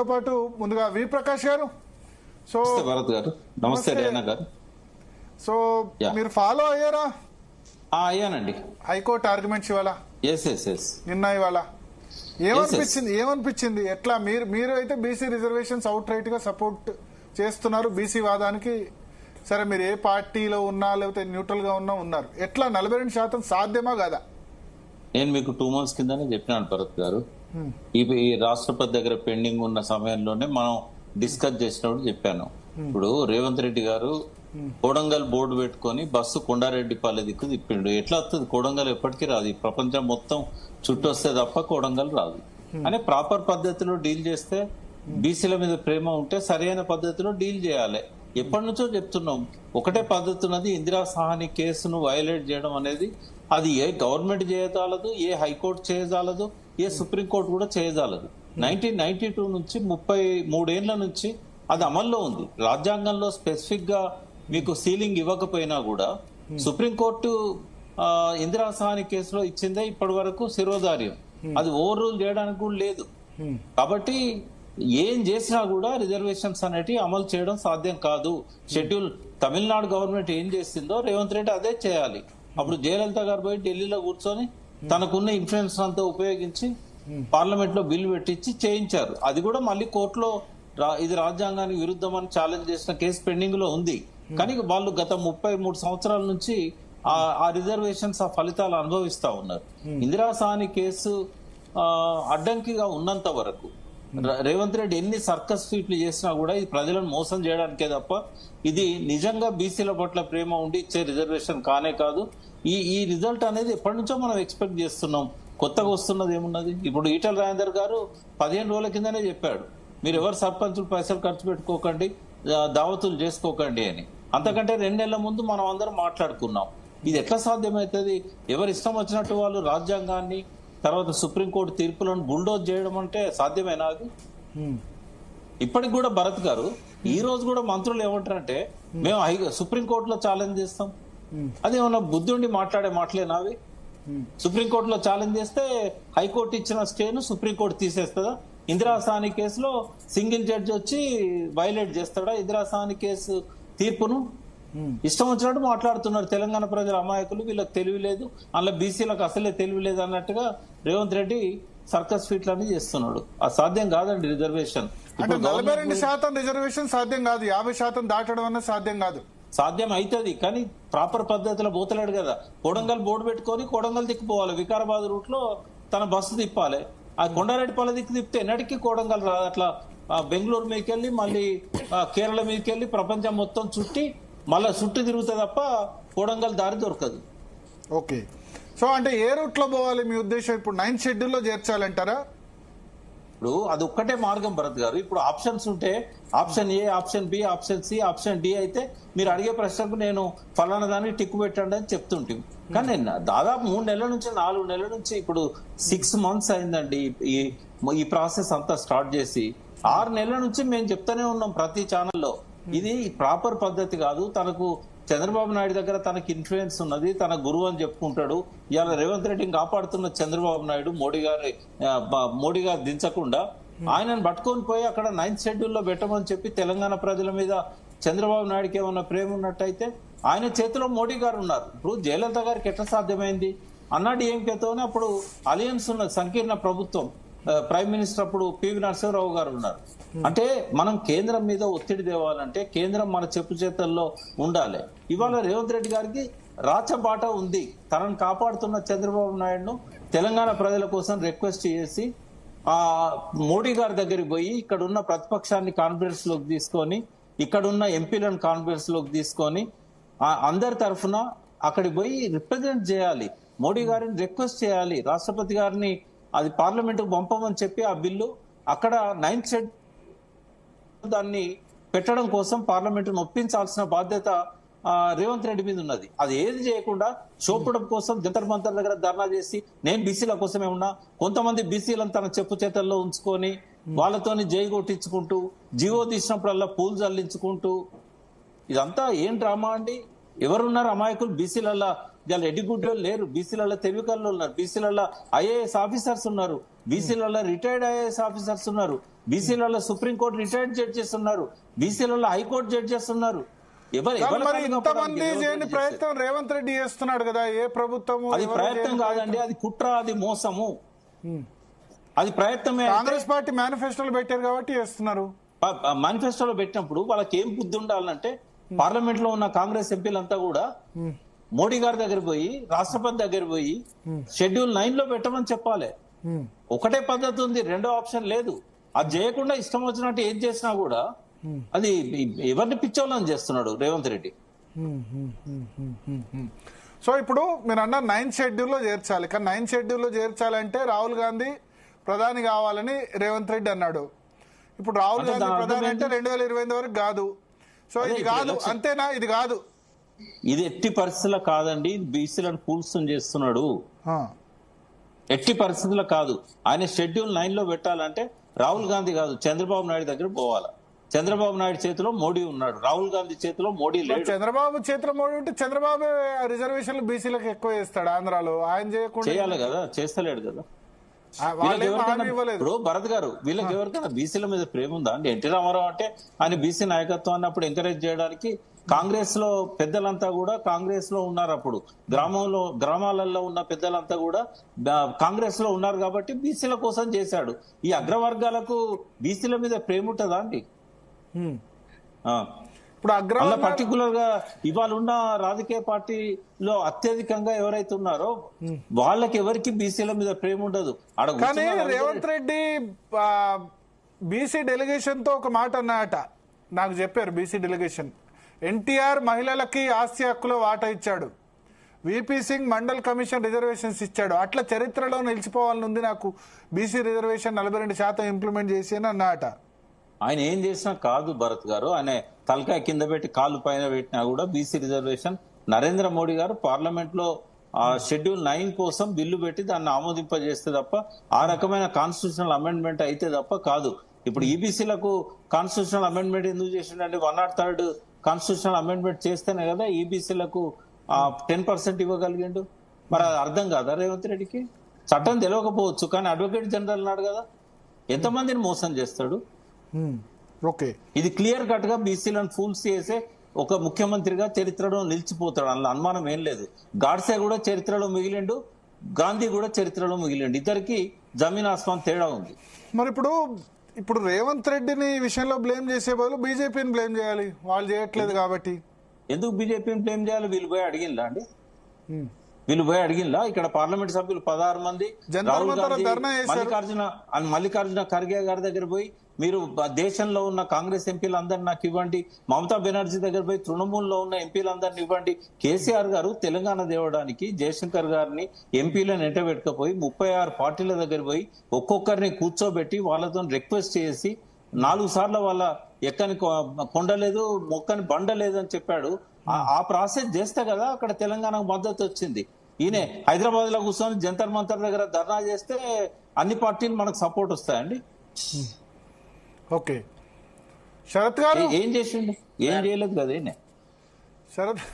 తో పాటు ముందుగా వి ప్రకాష్ గారు. సో భరత్ గారు నమస్తే. రేనా గారు, సో మీరు ఫాలో అయ్యారా? అయ్యానండి. హైకోర్టు ఆర్గ్యుమెంట్స్ ఇవాళ నిన్న ఇవాళ ఏమనిపించింది ఎట్లా మీరు అయితే బీసీ రిజర్వేషన్స్ అవుట్ రైట్ గా సపోర్ట్ చేస్తున్నారు బీసీ వాదానికి. సరే మీరు ఏ పార్టీలో ఉన్నా లేకపోతే న్యూట్రల్ గా ఉన్నారు, ఎట్లా 42% సాధ్యమా కాదా? నేను మీకు 2 months కిందనే చెప్పినాను భరత్ గారు. ఈ రాష్ట్రపతి దగ్గర పెండింగ్ ఉన్న సమయంలోనే మనం డిస్కస్ చేసినప్పుడు చెప్పాను. ఇప్పుడు రేవంత్ రెడ్డి గారు కోడంగల్ బోర్డు పెట్టుకొని బస్సు కొండారెడ్డిపల్లి దిక్కు తిప్పిండు. ఎట్లా వస్తుంది? కోడంగల్ ఎప్పటికీ రాదు. ఈ ప్రపంచం మొత్తం చుట్టూ వస్తే తప్ప కోడంగల్ రాదు. అని ప్రాపర్ పద్ధతిలో డీల్ చేస్తే, బీసీల మీద ప్రేమ ఉంటే సరైన పద్ధతిలో డీల్ చేయాలి. ఎప్పటి నుంచో చెప్తున్నాం. ఒకటే పద్ధతి ఉన్నది. ఇందిరా సాహని కేసును వైలేట్ చేయడం అనేది అది ఏ గవర్నమెంట్ చేయజాలదు, ఏ హైకోర్టు చేయజాలదు, ఏ సుప్రీంకోర్టు కూడా చేయజాలదు. 1992 నుంచి 33 ఏళ్ల నుంచి అది అమల్లో ఉంది. రాజ్యాంగంలో స్పెసిఫిక్ గా మీకు సీలింగ్ ఇవ్వకపోయినా కూడా సుప్రీంకోర్టు ఇందిరా సాహని కేసులో ఇచ్చిందే ఇప్పటి వరకు శిరోధార్యం. అది ఓవర్ రూల్ చేయడానికి కూడా లేదు. కాబట్టి ఏం చేసినా కూడా రిజర్వేషన్స్ అనేటివి అమలు చేయడం సాధ్యం కాదు. షెడ్యూల్ తమిళనాడు గవర్నమెంట్ ఏం చేసిందో రేవంత్ రెడ్డి అదే చేయాలి. అప్పుడు జయలలిత గారు పోయి ఢిల్లీలో కూర్చొని తనకున్న ఇన్ఫ్లుయెన్స్ అంతా ఉపయోగించి పార్లమెంట్ లో బిల్లు పెట్టించి చేయించారు. అది కూడా మళ్ళీ కోర్టులో ఇది రాజ్యాంగానికి విరుద్ధం అని ఛాలెంజ్ చేసిన కేసు పెండింగ్ లో ఉంది. కానీ వాళ్ళు గత 33 సంవత్సరాల నుంచి ఆ రిజర్వేషన్స్ ఆ ఫలితాలు అనుభవిస్తా ఉన్నారు. ఇందిరా సాహని కేసు అడ్డంకిగా ఉన్నంత వరకు రేవంత్ రెడ్డి ఎన్ని సర్కస్ ఫీట్లు చేసినా కూడా ఇది ప్రజలను మోసం చేయడానికే తప్ప ఇది నిజంగా బీసీల పట్ల ప్రేమ ఉండి ఇచ్చే రిజర్వేషన్ కానే కాదు. ఈ రిజల్ట్ అనేది ఎప్పటి నుంచో మనం ఎక్స్పెక్ట్ చేస్తున్నాం. కొత్తగా వస్తున్నది ఏమున్నది? ఇప్పుడు ఈటల రాజేందర్ గారు 15 రోజుల కిందనే చెప్పాడు, మీరు ఎవరు సర్పంచులు పైసలు ఖర్చు పెట్టుకోకండి, దావతులు చేసుకోకండి అని. అంతకంటే 2 నెలల ముందు మనం అందరం మాట్లాడుకున్నాం. ఇది ఎట్లా సాధ్యమవుతుంది? ఎవరు ఇష్టం వచ్చినట్టు వాళ్ళు రాజ్యాంగాన్ని, తర్వాత సుప్రీంకోర్టు తీర్పులను బుల్డోజ్ చేయడం అంటే సాధ్యమేనా? అది ఇప్పటికి కూడా భరత్ గారు, ఈ రోజు కూడా మంత్రులు ఏమంటారంటే మేము సుప్రీంకోర్టులో ఛాలెంజ్ చేస్తాం. అది ఏమన్నా బుద్ధి ఉండి మాట్లాడే మాటలేనా అవి? సుప్రీంకోర్టులో ఛాలెంజ్ చేస్తే హైకోర్టు ఇచ్చిన స్టేను సుప్రీంకోర్టు తీసేస్తుందా? ఇందిరా సాహని కేసులో సింగిల్ జడ్జి వచ్చి వైలేట్ చేస్తాడా ఇందిరా సాహని కేసు తీర్పును? ఇష్టం వచ్చినట్టు మాట్లాడుతున్నారు. తెలంగాణ ప్రజల అమాయకులు, వీళ్ళకి తెలివి లేదు, అందులో బీసీలకు అసలే తెలివి లేదు అన్నట్టుగా రేవంత్ రెడ్డి సర్కస్ ఫీట్లన్నీ చేస్తున్నాడు. అది సాధ్యం కాదండి. రిజర్వేషన్ 42% రిజర్వేషన్ సాధ్యం కాదు. 50% దాటడం అన్నది సాధ్యం కాదు. సాధ్యం అవుతుంది కానీ ప్రాపర్ పద్ధతిలో పోతలేడు కదా. కోడంగల్ బోర్డు పెట్టుకొని కోడంగల్ దిక్కుపోవాలి. వికారాబాద్ రూట్ లో తన బస్సు తిప్పాలి. ఆ కొండారెడ్డిపల్లి దిక్కు తిప్పితే ఎన్నటికీ కోడంగల్ రాదు. అట్లా బెంగళూరు మీదకి వెళ్ళి మళ్ళీ కేరళ మీదకి వెళ్ళి ప్రపంచం మొత్తం చుట్టి మళ్ళీ చుట్టూ తిరుగుతుంది తప్ప కోడంగల్ దారి దొరకదు. ఓకే, సో అంటే ఏ రూట్ లో పోవాలి మీ ఉద్దేశం? ఇప్పుడు 9th షెడ్యూల్లో చేర్చాలంటారా? ఇప్పుడు అది ఒక్కటే మార్గం భరత్ గారు. ఇప్పుడు ఆప్షన్స్ ఉంటే option A, option B, option C, option D అయితే మీరు అడిగే ప్రశ్నకు నేను ఫలానా దానికి టిక్కు పెట్టండి అని చెప్తుంటాం. కానీ దాదాపు 3 నెలల నుంచి 4 నెలల నుంచి ఇప్పుడు 6 months అయిందండి ఈ ప్రాసెస్ అంతా స్టార్ట్ చేసి. 6 నెలల నుంచి మేము చెప్తానే ఉన్నాం ప్రతి ఛానల్లో, ఇది ప్రాపర్ పద్ధతి కాదు. తనకు చంద్రబాబు నాయుడు దగ్గర తనకి ఇన్ఫ్లుయెన్స్ ఉన్నది, తన గురువు అని చెప్పుకుంటాడు. ఇవాళ రేవంత్ రెడ్డిని కాపాడుతున్న చంద్రబాబు నాయుడు మోడీ గారు దించకుండా ఆయనను పట్టుకొని పోయి అక్కడ 9th షెడ్యూల్లో పెట్టమని చెప్పి తెలంగాణ ప్రజల మీద చంద్రబాబు నాయుడుకి ఏమన్నా ప్రేమ ఉన్నట్టయితే ఆయన చేతిలో మోడీ గారు ఉన్నారు. ఇప్పుడు జయలలిత గారికి ఎట్లా సాధ్యమైంది? అన్నాడీఎంకేతోనే అప్పుడు అలయన్స్ ఉన్నది, సంకీర్ణ ప్రభుత్వం. ప్రైమ్ మినిస్టర్ అప్పుడు పివి నరసింహరావు గారు ఉన్నారు. అంటే మనం కేంద్రం మీద ఒత్తిడి తేవాలంటే కేంద్రం మన చెప్పు చేతల్లో ఉండాలి. ఇవాళ రేవంత్ రెడ్డి గారికి రాచబాట ఉంది. తనను కాపాడుతున్న చంద్రబాబు నాయుడును తెలంగాణ ప్రజల కోసం రిక్వెస్ట్ చేసి మోడీ గారి దగ్గరికి పోయి ఇక్కడున్న ప్రతిపక్షాన్ని కాన్ఫరెన్స్ లోకి తీసుకొని, ఇక్కడున్న ఎంపీలను కాన్ఫరెన్స్ లోకి తీసుకొని అందరి తరఫున అక్కడికి పోయి రిప్రజెంట్ చేయాలి. మోడీ గారిని రిక్వెస్ట్ చేయాలి. రాష్ట్రపతి గారిని అది పార్లమెంటుకు పంపమని చెప్పి ఆ బిల్లు అక్కడ 9th షెడ్యూల్ దాన్ని పెట్టడం కోసం పార్లమెంటును ఒప్పించాల్సిన బాధ్యత రేవంత్ రెడ్డి మీద ఉన్నది. అది ఏది చేయకుండా చూపడం కోసం జంతర్ మంతర్ దగ్గర ధర్నా చేసి నేను బీసీల కోసమే ఉన్నా, కొంతమంది బీసీలను తన చెప్పు చేతల్లో ఉంచుకొని వాళ్ళతోని జై కొట్టించుకుంటూ, జీవో తీసినప్పుడల్లా పూలు జల్లించుకుంటూ, ఇదంతా ఏం డ్రామా అండి? ఎవరున్నారు అమాయకులు? బీసీలల్లా ఇలా రెడ్డి గుడ్డో లేరు, బీసీలలో తెలివికల్లో ఉన్నారు, బీసీలలో ఐఏఎస్ ఆఫీసర్స్ ఉన్నారు, బీసీలలో రిటైర్డ్ ఐఏఎస్ ఆఫీసర్స్ ఉన్నారు, బీసీలలో సుప్రీంకోర్టు రిటైర్డ్ జడ్జెస్ ఉన్నారు, బీసీలలో హైకోర్టు జడ్జెస్ ఉన్నారు. మరి ఇంతమంది చేయని ప్రయత్నం రేవంత్ రెడ్డి చేస్తున్నాడు కదా, ఏ ప్రభుత్వం? అది ప్రయత్నం కాదండి, అది కుట్ర, అది మోసము, అది ప్రయత్నమే. కాంగ్రెస్ పార్టీ మేనిఫెస్టోలో పెట్టారు కాబట్టి చేస్తున్నారు. మేనిఫెస్టోలో పెట్టినప్పుడు వాళ్ళకి ఏం బుద్ధి ఉండాలంటే, పార్లమెంట్ లో ఉన్న కాంగ్రెస్ ఎంపీలంతా కూడా మోడీ గారి దగ్గర పోయి, రాష్ట్రపతి దగ్గర పోయి షెడ్యూల్ 9 లో పెట్టమని చెప్పాలి. ఒకటే పద్ధతి ఉంది, రెండో ఆప్షన్ లేదు. అది చేయకుండా ఇష్టం వచ్చినట్టు ఏం చేసినా కూడా అది ఎవరిని పిచ్చోళ్ళని చేస్తున్నాడు రేవంత్ రెడ్డి. సో ఇప్పుడు మీరు అన్నారు 9th షెడ్యూల్లో చేర్చాలి, కానీ 9th షెడ్యూల్లో చేర్చాలంటే రాహుల్ గాంధీ ప్రధాని కావాలని రేవంత్ రెడ్డి అన్నాడు. ఇప్పుడు రాహుల్ గాంధీ ప్రధాని అంటే 2028 వరకు కాదు. సో ఇది కాదు, అంతేనా? ఇది కాదు, ఇది ఎట్టి పరిస్థితుల్లో కాదండి. బీసీలను కూల్సం చేస్తున్నాడు, ఎట్టి పరిస్థితుల్లో కాదు. ఆయన షెడ్యూల్ 9 లో పెట్టాలంటే రాహుల్ గాంధీ కాదు, చంద్రబాబు నాయుడు దగ్గర పోవాలి. చంద్రబాబు నాయుడు చేతిలో మోడీ ఉన్నాడు, రాహుల్ గాంధీ చేతిలో మోడీ లేడు. చంద్రబాబు చేతిలో మోడీ ఉంటే చంద్రబాబు రిజర్వేషన్లు బీసీలకు ఎక్కువ చేస్తాడు ఆంధ్రాలో, ఆయన చేయకుండా చేయాలి కదా, చేస్తలేడు కదా. ఇప్పుడు భరత్ గారు, వీళ్ళకి ఎవరికైనా బీసీల మీద ప్రేమ ఉందా అండి? ఎన్టీ రామారావు అంటే ఆయన బీసీ నాయకత్వాన్ని అప్పుడు ఎంకరేజ్ చేయడానికి కాంగ్రెస్ లో పెద్దలంతా కూడా కాంగ్రెస్ లో ఉన్నారు. అప్పుడు గ్రామాలలో ఉన్న పెద్దలంతా కూడా కాంగ్రెస్ లో ఉన్నారు కాబట్టి బీసీల కోసం చేశాడు. ఈ అగ్రవర్గాలకు బీసీల మీద ప్రేమ ఉంటుందా అండి? ఇప్పుడు పర్టికులర్ గా ఇవాళ ఉన్న రాజకీయ పార్టీలో అత్యధికంగా ఎవరైతే ఉన్నారో వాళ్ళకి ఎవరికి బీసీల మీద ప్రేమ ఉండదు. కానీ రేవంత్ రెడ్డి బీసీ డెలిగేషన్ తో ఒక మాట అన్నాయట, నాకు చెప్పారు. బీసీ డెలిగేషన్ ఎన్టీఆర్ మహిళలకి ఆస్తి హక్కులో వాటా ఇచ్చాడు, VP Singh mandal commission reservations ఇచ్చాడు, అట్లా చరిత్రలో నిలిచిపోవాలని ఉంది నాకు బీసీ రిజర్వేషన్ 42% ఇంప్లిమెంట్ చేసి అని అన్నాట. ఆయన ఏం చేసినా కాదు భరత్ గారు, ఆయన తలకాయ కింద పెట్టి కాలు పైన పెట్టినా కూడా బీసీ రిజర్వేషన్ నరేంద్ర మోడీ గారు పార్లమెంట్ లో షెడ్యూల్ 9 కోసం బిల్లు పెట్టి దాన్ని ఆమోదింపజేస్తే తప్ప, ఆ రకమైన కాన్స్టిట్యూషనల్ అమెండ్మెంట్ అయితే తప్ప కాదు. ఇప్పుడు ఈబీసీలకు కాన్స్టిట్యూషనల్ అమెండ్మెంట్ ఎందుకు చేసిండే? 103rd కాన్స్టిట్యూషనల్ అమెండ్మెంట్ చేస్తేనే కదా ఈబీసీలకు 10% ఇవ్వగలిగిండు. మరి అది అర్థం కాదా రేవంత్ రెడ్డికి? చట్టం తెలియకపోవచ్చు, కానీ అడ్వకేట్ జనరల్ అన్నాడు కదా, ఎంతమందిని మోసం చేస్తాడు? ఓకే, ఇది క్లియర్ కట్ గా బీసీలను ఫూల్స్ చేసే ఒక ముఖ్యమంత్రిగా చరిత్రలో నిలిచిపోతాడు, అందులో అనుమానం ఏం లేదు. గాడ్సే కూడా చరిత్రలో మిగిలిండు, గాంధీ కూడా చరిత్రలో మిగిలిండు, ఇద్దరికి జమీన్ ఆస్మాన్ తేడా ఉంది. మరి ఇప్పుడు రేవంత్ రెడ్డిని ఈ విషయంలో బ్లేమ్ చేసే బదులు బీజేపీని బ్లేమ్ చేయాలి, వాళ్ళు చేయట్లేదు కాబట్టి. ఎందుకు బీజేపీని బ్లేమ్ చేయాలి? వీళ్ళు పోయి అడిగిందా అండి? వీళ్ళు పోయి అడిగిందా? ఇక్కడ పార్లమెంట్ సభ్యులు 16 మంది రాహుల్ గాంధీ మల్లికార్జున ఖర్గే గారి దగ్గర పోయి, మీరు దేశంలో ఉన్న కాంగ్రెస్ ఎంపీలందరినీ నాకు ఇవ్వండి, మమతా బెనర్జీ దగ్గర పోయి తృణమూల్లో ఉన్న ఎంపీలందరినీ ఇవ్వండి. కేసీఆర్ గారు తెలంగాణ దేవడానికి జయశంకర్ గారిని ఎంపీలను ఎంటబెట్టుకపోయి 36 పార్టీల దగ్గర పోయి ఒక్కొక్కరిని కూర్చోబెట్టి వాళ్ళతో రిక్వెస్ట్ చేసి 4 సార్లు వాళ్ళ ఎక్కని కొండలేదు, మొక్కని బండలేదు అని చెప్పాడు. ఆ ప్రాసెస్ చేస్తే కదా అక్కడ తెలంగాణకు మద్దతు వచ్చింది. ఈయన హైదరాబాద్ లో కూర్చొని జంతర్ మంతర్ దగ్గర ధర్నా చేస్తే అన్ని పార్టీలు మనకు సపోర్ట్ వస్తాయండి. ఓకే, శరత్ గారు ఏం చేసిండు? ఏం చేయలేదు కదా ఈయన. శరత్